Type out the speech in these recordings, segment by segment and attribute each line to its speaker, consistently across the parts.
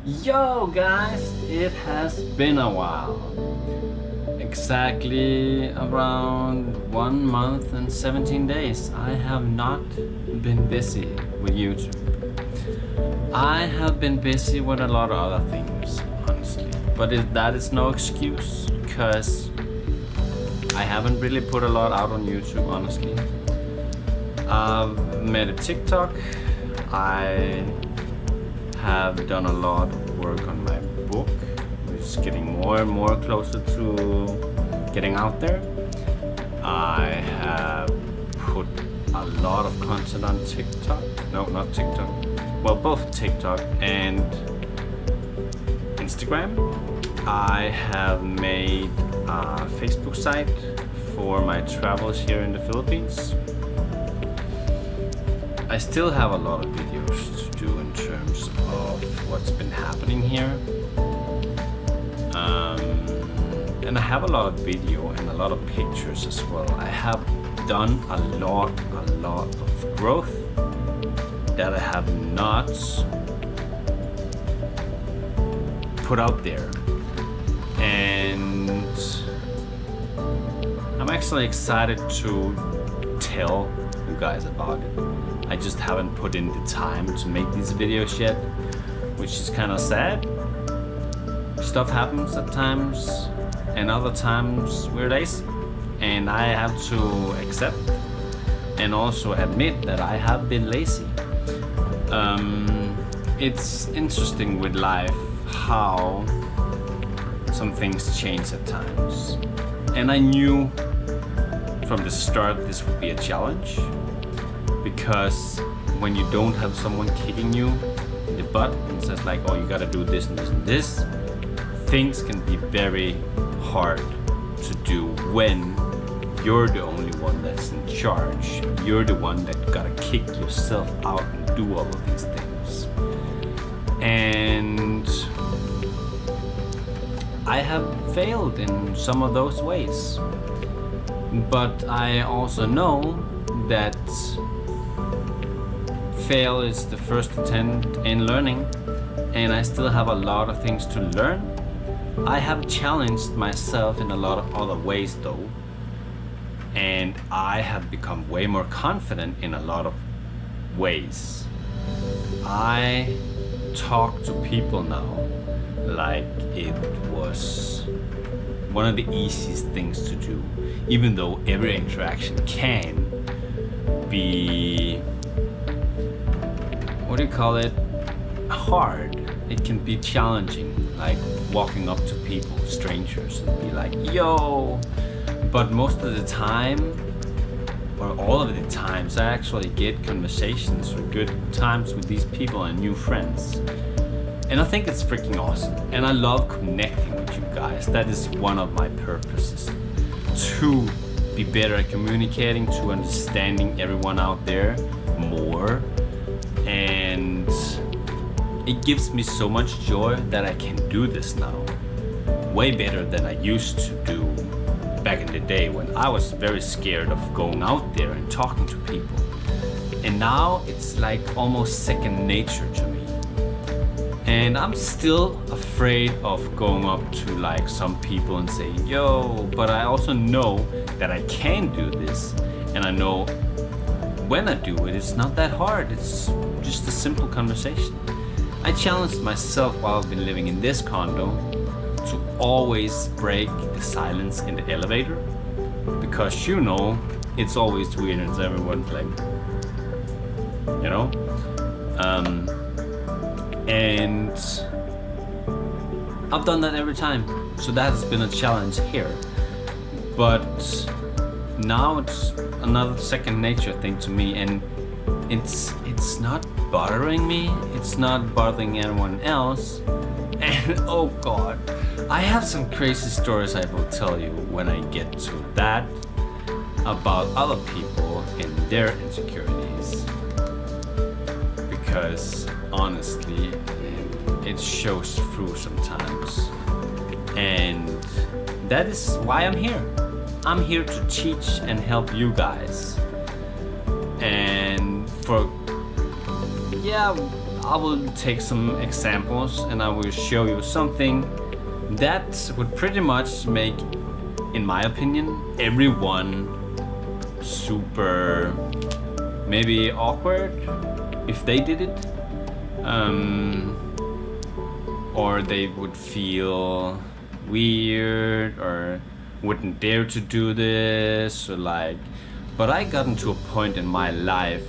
Speaker 1: Yo guys, it has been a while. Exactly around 1 month and 17 days. I have not been busy with YouTube. I have been busy with a lot of other things, honestly. But that is no excuse, because I haven't really put a lot out on YouTube, honestly. I've made a TikTok. I have done a lot of work on my book, which is getting more and more closer to getting out there. I have put a lot of content on TikTok. No, not TikTok. Well, both TikTok and Instagram. I have made a Facebook site for my travels here in the Philippines. I still have a lot of videos to do in terms of what's been happening here. And I have a lot of video and a lot of pictures as well. I have done a lot of growth that I have not put out there. And I'm actually excited to tell you guys about it. I just haven't put in the time to make these videos yet, which is kind of sad. Stuff happens at times, and other times we're lazy, and I have to accept and also admit that I have been lazy. It's interesting with life how some things change at times, and I knew from the start this would be a challenge, because when you don't have someone kicking you in the butt and says like, oh, you gotta do this and this and this, things can be very hard to do when you're the only one that's in charge. You're the one that gotta kick yourself out and do all of these things. And I have failed in some of those ways. But I also know that fail is the first attempt in learning, and I still have a lot of things to learn. I have challenged myself in a lot of other ways though, and I have become way more confident in a lot of ways. I talk to people now like it was one of the easiest things to do, even though every interaction can be, what do you call it, hard. It can be challenging, like walking up to people, strangers, and be like, yo. But most of the time, or all of the times, I actually get conversations or good times with these people and new friends. And I think it's freaking awesome. And I love connecting with you guys. That is one of my purposes, to be better at communicating, to understanding everyone out there more. And it gives me so much joy that I can do this now, way better than I used to do back in the day when I was very scared of going out there and talking to people. And now it's like almost second nature to me. And I'm still afraid of going up to like some people and saying, yo, but I also know that I can do this. And I know when I do it, it's not that hard. It's just a simple conversation. I challenged myself while I've been living in this condo to always break the silence in the elevator, because you know it's always weird and everyone's like, you know, and I've done that every time, so that has been a challenge here. But now it's another second nature thing to me, and it's not bothering me, it's not bothering anyone else. And oh god, I have some crazy stories I will tell you when I get to that, about other people and their insecurities, because honestly it shows through sometimes, and that is why I'm here. I'm here to teach and help you guys. And for, yeah, I will take some examples and I will show you something that would pretty much make, in my opinion, everyone super maybe awkward if they did it, or they would feel weird or wouldn't dare to do this, or like, but I gotten to a point in my life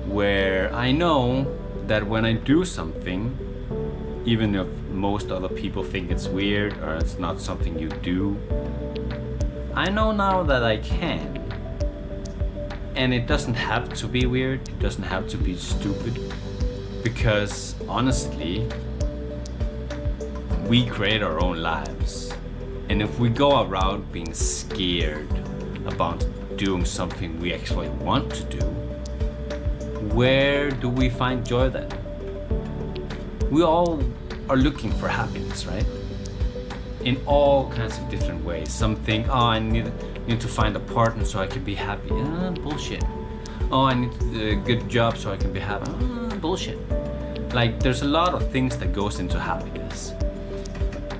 Speaker 1: where I know that when I do something, even if most other people think it's weird or it's not something you do, I know now that I can. And it doesn't have to be weird, it doesn't have to be stupid, because honestly, we create our own lives. And if we go around being scared about doing something we actually want to do, where do we find joy then? We all are looking for happiness, right? In all kinds of different ways. Some think, oh, I need to find a partner so I can be happy. Bullshit. Oh, I need a good job so I can be happy. Bullshit. Like, there's a lot of things that goes into happiness.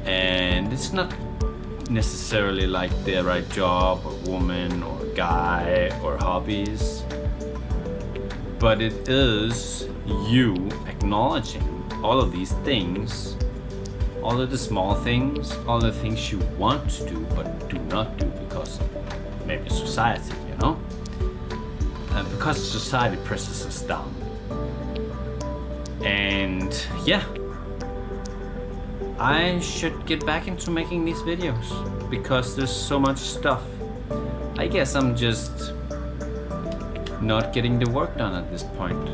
Speaker 1: And it's not necessarily like the right job or woman or guy or hobbies. But it is you acknowledging all of these things, all of the small things, all the things you want to do but do not do because of maybe society, you know? Because society presses us down. And yeah, I should get back into making these videos because there's so much stuff. I guess I'm just not getting the work done at this point,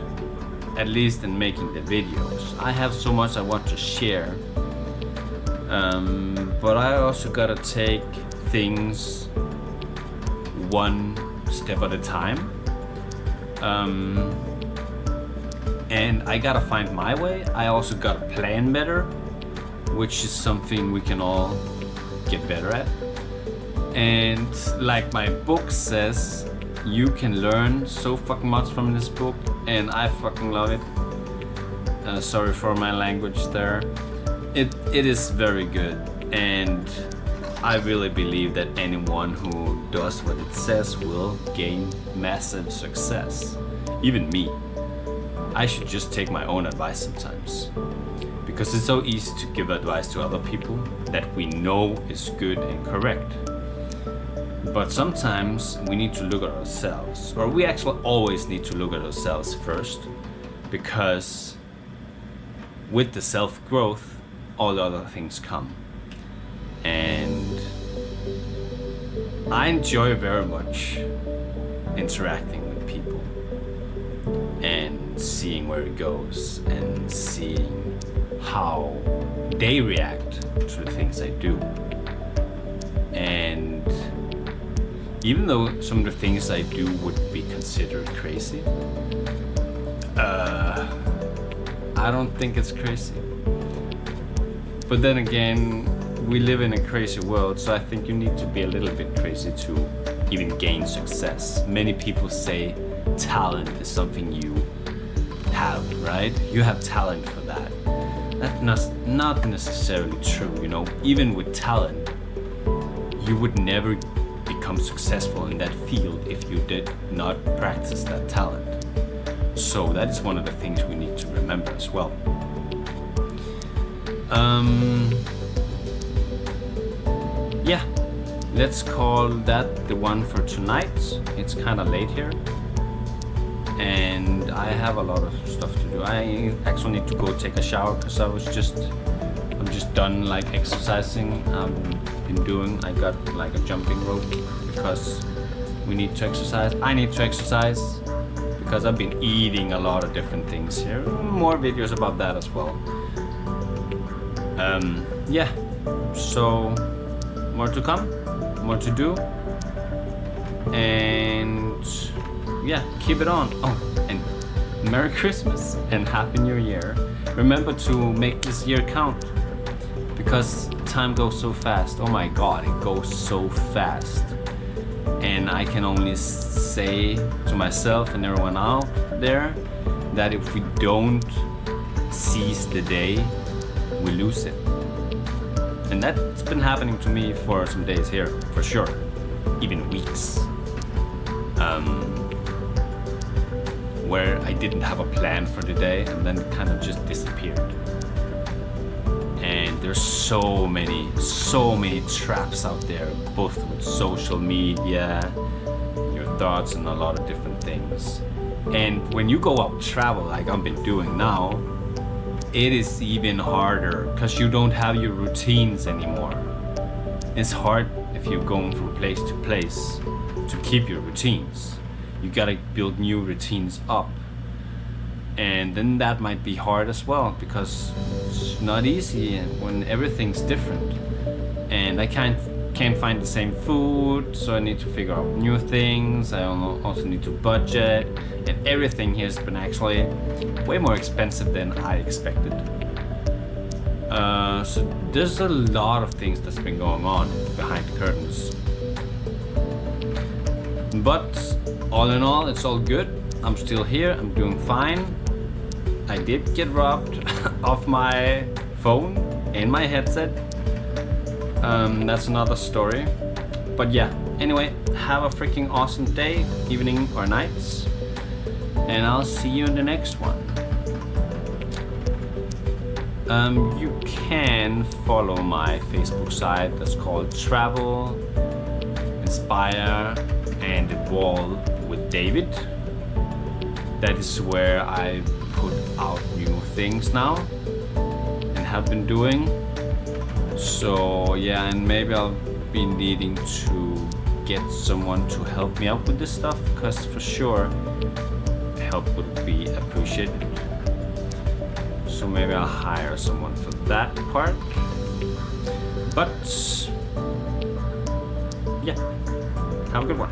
Speaker 1: at least in making the videos. I have so much I want to share, but I also gotta take things one step at a time, and I gotta find my way. I also gotta plan better, which is something we can all get better at. And like my book says, you can learn so fucking much from this book, and I fucking love it. Sorry for my language there. It is very good, and I really believe that anyone who does what it says will gain massive success. Even me. I should just take my own advice sometimes, because it's so easy to give advice to other people that we know is good and correct. But sometimes we need to look at ourselves, or we actually always need to look at ourselves first, because with the self-growth, all the other things come. And I enjoy very much interacting with people and seeing where it goes and seeing how they react to the things I do. And even though some of the things I do would be considered crazy, I don't think it's crazy. But then again, we live in a crazy world, so I think you need to be a little bit crazy to even gain success. Many people say talent is something you have, right? You have talent for that. That's not necessarily true, you know. Even with talent, you would never become successful in that field if you did not practice that talent. So that is one of the things we need to remember as well. Yeah, let's call that the one for tonight. It's kind of late here, and I have a lot of stuff to do. I actually need to go take a shower because I'm just done like exercising. I got like a jumping rope because we need to exercise. I need to exercise because I've been eating a lot of different things here. More videos about that as well. Yeah, so more to come, more to do, and yeah, keep it on. Oh, and Merry Christmas and Happy New Year. Remember to make this year count, because time goes so fast. Oh my god, it goes so fast. And I can only say to myself and everyone out there that if we don't seize the day, we lose it. And that's been happening to me for some days here, for sure, even weeks, where I didn't have a plan for the day and then it kind of just disappeared. And there's so many traps out there, both with social media, your thoughts, and a lot of different things. And when you go out travel like I've been doing now, it is even harder because you don't have your routines anymore. It's hard if you're going from place to place to keep your routines. You gotta build new routines up. And then that might be hard as well because it's not easy when everything's different. And I can't find the same food, so I need to figure out new things. I also need to budget, and everything here has been actually way more expensive than I expected. So there's a lot of things that's been going on behind the curtains. But all in all, it's all good. I'm still here, I'm doing fine. I did get robbed of my phone and my headset. That's another story. But yeah, anyway, have a freaking awesome day, evening or nights, and I'll see you in the next one. You can follow my Facebook site that's called Travel, Inspire, and Evolve with David. That is where I put out new things now and have been doing. So yeah, and maybe I'll be needing to get someone to help me out with this stuff, because for sure help would be appreciated. So maybe I'll hire someone for that part. But yeah, have a good one.